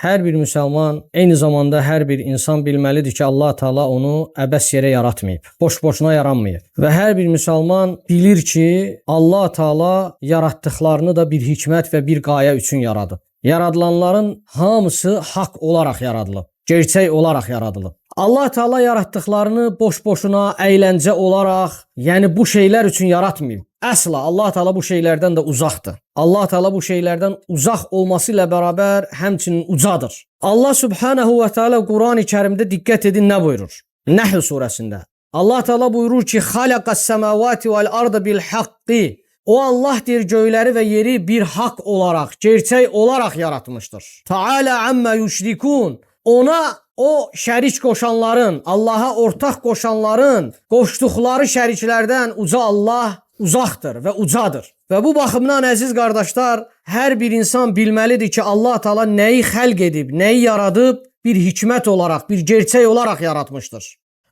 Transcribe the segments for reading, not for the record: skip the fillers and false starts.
Hər bir müsəlman, eyni zamanda hər bir insan bilməlidir ki, Allah Teala onu əbəs yerə yaratmayıb, boş-boşuna yaranmayıb. Və hər bir müsəlman bilir ki, Allah Teala yaratdıqlarını da bir hikmət və bir qayə üçün yaradıb. Yaradılanların hamısı haqq olaraq yaradılıb, gerçək olaraq yaradılıb. Allah Teala yaratdıqlarını boş-boşuna, əyləncə olaraq, yəni bu şeylər üçün yaratmayıb. Əsla Allah Teala bu şeylərdən də uzaqdır. Allah Teala bu şeylərdən uzaq olması ilə bərabər həmçinin ucadır. Allah Subhanahu və Teala Qurani Kərimdə diqqət edin nə buyurur? Nəhl surəsində. Allah Teala buyurur ki: "Xalaqas semavati vel ardı bil haqqi." O Allah deyir, göyləri və yeri bir haqq olaraq, gerçək olaraq yaratmışdır. Taala amma yüşrikun. Ona o şərik qoşanların, Allaha ortaq qoşanların qoşduqları şəriklərdən uca Allah uzaqdır və ucadır. Və bu baxımdan əziz qardaşlar, hər bir insan bilməlidir ki, Allah Teala nəyi xəlq edib, nəyi yaradıb bir hikmət olaraq, bir gerçək olaraq yaratmışdır.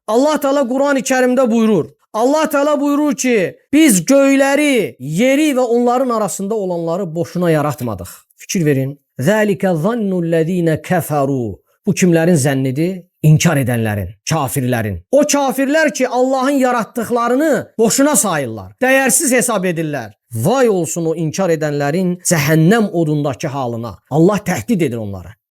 Allah Teala Qurani Kərimdə buyurur. Allah Teala buyurur ki, biz göyləri, yeri və onların arasında olanları boşuna yaratmadıq. Fikir verin. Zəlikə zannullezine kəfəru. Bu kimlərin zənnidir? İnkar edənlərin, kafirlərin. O kafirlər ki, Allahın yaratdıqlarını boşuna sayırlar, dəyərsiz hesab edirlər. Vay olsun o inkar edənlərin cəhənnəm odundakı halına. Allah təhdid edir onları.